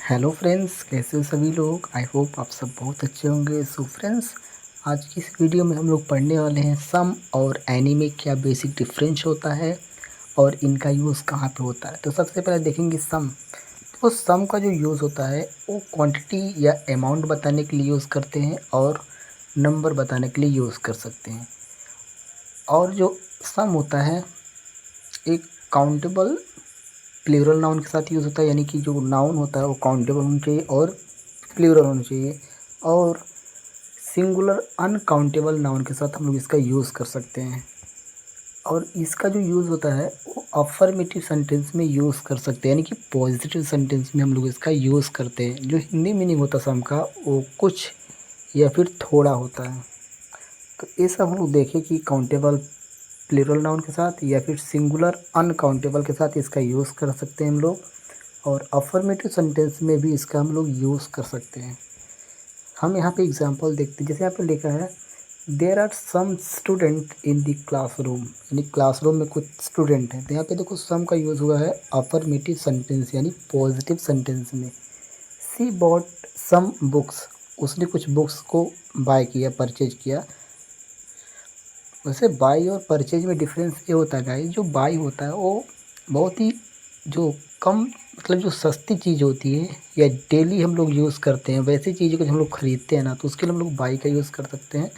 Hello friends, कैसे हो सभी लोग। आई होप आप सब बहुत अच्छे होंगे। सो फ्रेंड्स, आज की इस वीडियो में हम लोग पढ़ने वाले हैं सम और एनी में क्या बेसिक डिफरेंस होता है और इनका यूज़ कहाँ पे होता है। तो सबसे पहले देखेंगे सम। तो सम का जो यूज़ होता है वो क्वांटिटी या अमाउंट बताने के लिए यूज़ करते हैं और नंबर बताने के लिए यूज़ कर सकते हैं। और जो सम होता है एक काउंटेबल प्लूरल नाउन के साथ यूज़ होता है, यानी कि जो नाउन होता है वो काउंटेबल होना चाहिए और प्लूरल होना चाहिए। और सिंगुलर अनकाउंटेबल नाउन के साथ हम लोग इसका यूज़ कर सकते हैं। और इसका जो यूज़ होता है वो अफर्मेटिव सेंटेंस में यूज़ कर सकते हैं, यानी कि पॉजिटिव सेंटेंस में हम लोग इसका यूज़ करते हैं। जो हिंदी मीनिंग होता है सम का वो कुछ या फिर थोड़ा होता है। तो ये सब हम लोग देखें कि काउंटेबल प्लूरल नाउन के साथ या फिर सिंगुलर अनकाउंटेबल के साथ इसका यूज़ कर सकते हैं हम लोग। और अफर्मेटिव सेंटेंस में भी इसका हम लोग यूज़ कर सकते हैं। हम यहाँ पे एग्जांपल देखते हैं, जैसे यहाँ पे लिखा है there are some student in the classroom, यानी क्लासरूम में कुछ स्टूडेंट हैं। तो यहाँ पे देखो सम का यूज़ हुआ है अफर्मेटिव सेंटेंस यानी पॉजिटिव सेंटेंस में। सी बॉट सम बुक्स, उसने कुछ बुक्स को बाय किया, परचेज किया। वैसे बाई और परचेज में डिफरेंस ये होता है गाइस, जो बाई होता है वो बहुत ही जो कम मतलब जो सस्ती चीज़ होती है या डेली हम लोग यूज़ करते हैं वैसी चीज़ों को जब हम लोग ख़रीदते हैं ना, तो उसके लिए हम लोग बाई का यूज़ कर सकते हैं।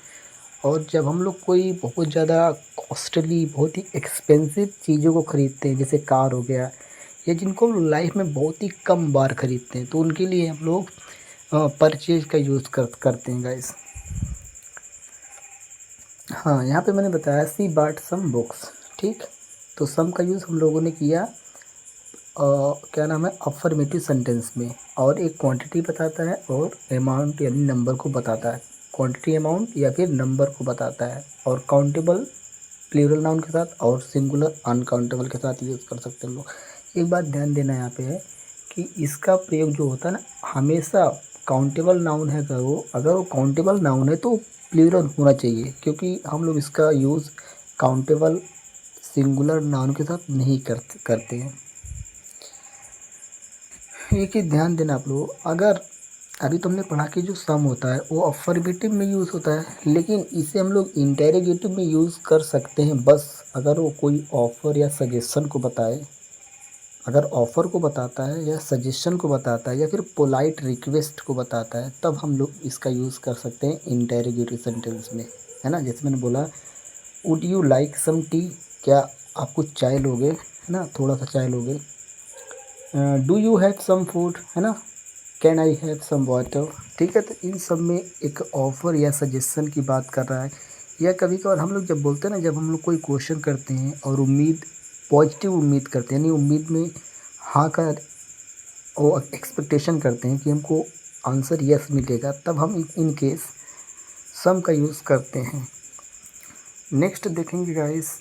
और जब हम लोग कोई बहुत ज़्यादा कॉस्टली बहुत ही एक्सपेंसिव चीज़ों को ख़रीदते हैं, जैसे कार हो गया, या जिनको हम लाइफ में बहुत ही कम बार ख़रीदते हैं, तो उनके लिए हम लोग परचेज का यूज़ करते हैं गाइस। हाँ, यहाँ पे मैंने बताया सी बाट सम बुक्स, ठीक। तो सम का यूज़ हम लोगों ने किया क्या नाम है अफर्मेटिव सेंटेंस में। और एक क्वांटिटी बताता है और अमाउंट यानी नंबर को बताता है। क्वांटिटी अमाउंट या फिर नंबर को बताता है। और काउंटेबल प्लूरल नाउन के साथ और सिंगुलर अनकाउंटेबल के साथ यूज़ कर सकते हैं हम लोग। एक बात ध्यान देना यहाँ पे है कि इसका प्रयोग जो होता है ना, हमेशा काउंटेबल नाउन है अगर वो काउंटेबल नाउन है तो प्लूरल होना चाहिए, क्योंकि हम लोग इसका यूज़ काउंटेबल सिंगुलर नाउन के साथ नहीं करते हैं। एक ही ध्यान देना आप लोग, अगर अभी तुमने पढ़ा कि जो सम होता है वो अफर्मेटिव में यूज़ होता है, लेकिन इसे हम लोग इंटेरोगेटिव में यूज़ कर सकते हैं बस अगर वो कोई ऑफ़र या सजेशन को बताए। अगर ऑफ़र को बताता है या सजेशन को बताता है या फिर पोलाइट रिक्वेस्ट को बताता है, तब हम लोग इसका यूज़ कर सकते हैं इंटेरोगेटिव सेंटेंस में, है ना। जैसे मैंने बोला would you like some tea, क्या आप कुछ चाय लोगे, है ना, थोड़ा सा चाय लोगे। Do you have some food, है ना, can I have some water. ठीक है, तो इन सब में एक ऑफ़र या सजेशन की बात कर रहा है। या कभी कभार हम लोग जब बोलते हैं ना, जब हम लोग कोई क्वेश्चन करते हैं और उम्मीद पॉजिटिव उम्मीद करते हैं, यानी उम्मीद में हाँ का वो एक्सपेक्टेशन करते हैं कि हमको आंसर यस मिलेगा, तब हम इन केस सम का यूज़ करते हैं। नेक्स्ट देखेंगे गाइस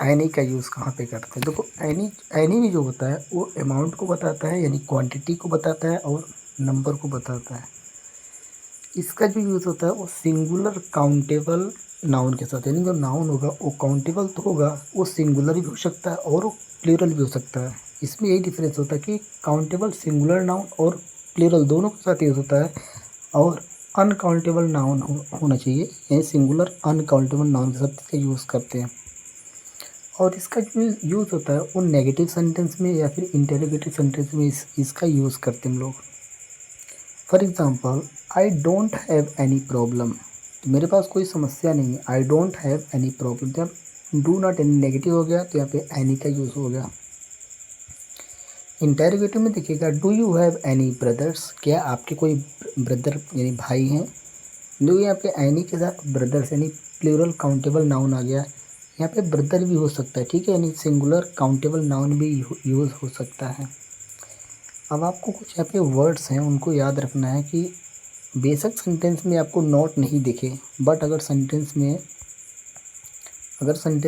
एनी का यूज़ कहाँ पे करते हैं। देखो एनी एनी भी जो होता है वो अमाउंट को बताता है, यानी क्वांटिटी को बताता है और नंबर को बताता है। इसका जो यूज़ होता है वो सिंगुलर काउंटेबल नाउन के साथ, यानी जो नाउन होगा वो काउंटेबल तो होगा, वो सिंगुलर भी हो सकता है और वो प्लूरल भी हो सकता है। इसमें यही डिफरेंस होता है कि काउंटेबल सिंगुलर नाउन और प्लूरल दोनों के साथ यूज़ होता है। और अनकाउंटेबल नाउन होना चाहिए, यानी सिंगुलर अनकाउंटेबल नाउन के साथ इसका यूज़ करते हैं। और इसका जो यूज़ होता है वो नेगेटिव सेंटेंस में या फिर इंटेरोगेटिव सेंटेंस में इसका यूज़ करते हैं हम लोग। For example I don't have any problem, तो मेरे पास कोई समस्या नहीं है। I don't have any problem, जब डू नॉट एनी नेगेटिव हो गया तो यहाँ पे एनी का यूज़ हो गया। इंटेरोगेटिव में देखिएगा do you have any brothers, क्या आपके कोई ब्रदर यानी भाई हैं। डू यहाँ पे एनी के साथ ब्रदर्स यानी प्लूरल काउंटेबल नाउन आ गया। यहाँ पे ब्रदर भी हो सकता है, ठीक है, यानी सिंगुलर काउंटेबल नाउन भी यूज़ हो सकता है। अब आपको कुछ यहाँ पे वर्ड्स हैं उनको याद रखना है कि बेशक सेंटेंस में आपको नॉट नहीं दिखे, बट अगर सेंटेंस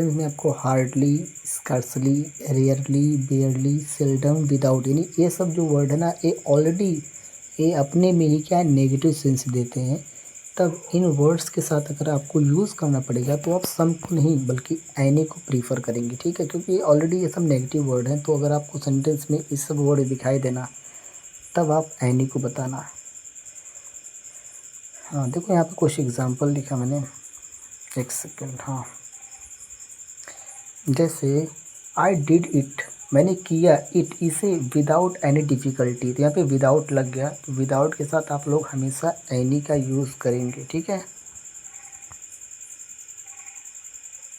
में आपको hardly, scarcely, rarely, बेयरली, seldom, without, यानी ये सब जो वर्ड है ना, ये ऑलरेडी ये अपने में ही क्या है नेगेटिव सेंस देते हैं। तब इन वर्ड्स के साथ अगर आपको यूज़ करना पड़ेगा तो आप सम को नहीं बल्कि एनी को प्रीफर करेंगे, ठीक है, क्योंकि ऑलरेडी ये सब नेगेटिव वर्ड हैं। तो अगर आपको सेंटेंस में इस सब वर्ड दिखाई देना तब आप एनी को बताना। हाँ देखो यहाँ पे कुछ एग्जांपल लिखा मैंने, एक सेकेंड। हाँ जैसे आई डिड इट, मैंने किया इट इसे विदाउट एनी डिफ़िकल्टी, तो यहाँ पे विदाउट लग गया, तो विदाउट के साथ आप लोग हमेशा एनी का यूज़ करेंगे, ठीक है।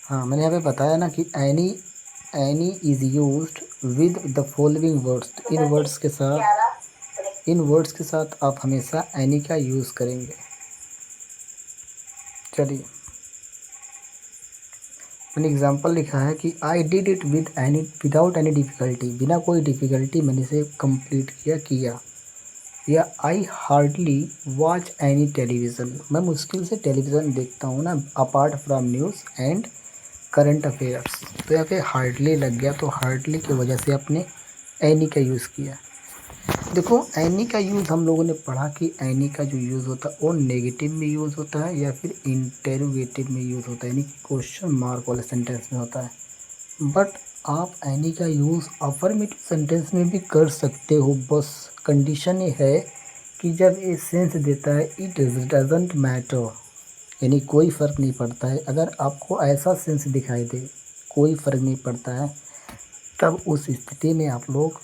हाँ मैंने यहाँ पे बताया ना कि any, any is used with the following words, in words के साथ आप हमेशा एनी का यूज़ करेंगे। चलिए मैंने एग्जांपल लिखा है कि I did it without any difficulty, बिना कोई डिफ़िकल्टी मैंने इसे कंप्लीट किया। या I hardly watch any television, मैं मुश्किल से टेलीविज़न देखता हूँ ना, apart from news and current affairs. तो यहाँ पे हार्डली लग गया, तो हार्डली की वजह से आपने एनी का यूज़ किया। देखो एनी का यूज़ हम लोगों ने पढ़ा कि एनी का जो यूज़ होता है वो नेगेटिव में यूज़ होता है या फिर इंटेरोगेटिव में यूज़ होता है, यानी कि क्वेश्चन मार्क वाले सेंटेंस में होता है। बट आप एनी का यूज़ अफर्मेटिव सेंटेंस में भी कर सकते हो, बस कंडीशन ये है कि जब ये सेंस देता है इट डजंट मैटर, यानी कोई फ़र्क नहीं पड़ता है, अगर आपको ऐसा सेंस दिखाई दे कोई फ़र्क नहीं पड़ता है, तब उस स्थिति में आप लोग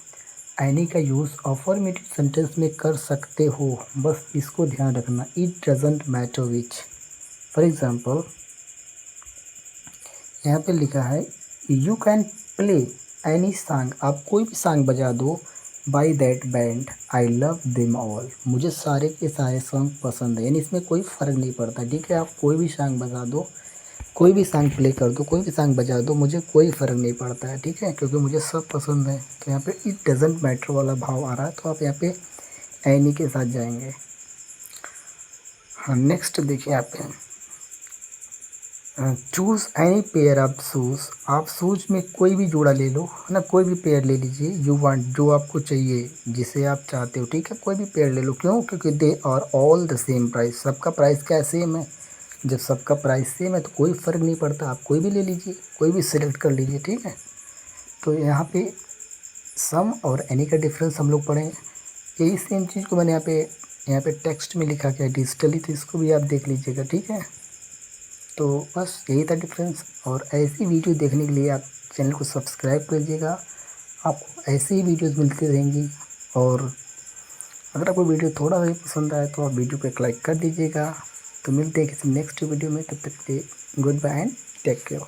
एनी का यूज़ अफर्मेटिव सेंटेंस में कर सकते हो, बस इसको ध्यान रखना, it doesn't matter which. For example यहाँ पे लिखा है you can play any song, आप कोई भी सॉन्ग बजा दो, by that band I love them all, मुझे सारे के सारे सॉन्ग पसंद है, यानी इसमें कोई फ़र्क नहीं पड़ता, ठीक है। आप कोई भी सॉन्ग बजा दो, कोई भी सॉन्ग प्ले कर दो, कोई भी सॉन्ग बजा दो, मुझे कोई फ़र्क नहीं पड़ता है, ठीक है, क्योंकि मुझे सब पसंद है। तो यहाँ पे इट डजंट मैटर वाला भाव आ रहा है, तो आप यहाँ पे एनी के साथ जाएंगे। हाँ नेक्स्ट देखिए यहाँ पे choose any pair of shoes, आप शूज़ में कोई भी जोड़ा ले लो, है ना, कोई भी पेयर ले लीजिए, यू वांट, जो आपको चाहिए, जिसे आप चाहते हो, ठीक है, कोई भी पेयर ले लो। क्यों? क्योंकि they are all the same price, सबका प्राइस क्या सेम है। जब सबका प्राइस सेम है तो कोई फ़र्क नहीं पड़ता, आप कोई भी ले लीजिए, कोई भी सिलेक्ट कर लीजिए, ठीक है। तो यहाँ पे सम और एनी का डिफरेंस हम लोग पढ़ेंगे। यही सेम चीज़ को मैंने यहाँ पे टेक्स्ट में लिखा गया डिजिटली, तो इसको भी आप देख लीजिएगा, ठीक है। तो बस यही था डिफरेंस, और ऐसी वीडियो देखने के लिए आप चैनल को सब्सक्राइब कीजिएगा, आपको ऐसी ही वीडियोज़ मिलती रहेंगी। और अगर आपको वीडियो थोड़ा भी पसंद आए तो आप वीडियो को एक लाइक कर दीजिएगा। तो मिलते हैं किसी नेक्स्ट वीडियो में, तब तक के लिए goodbye and take care.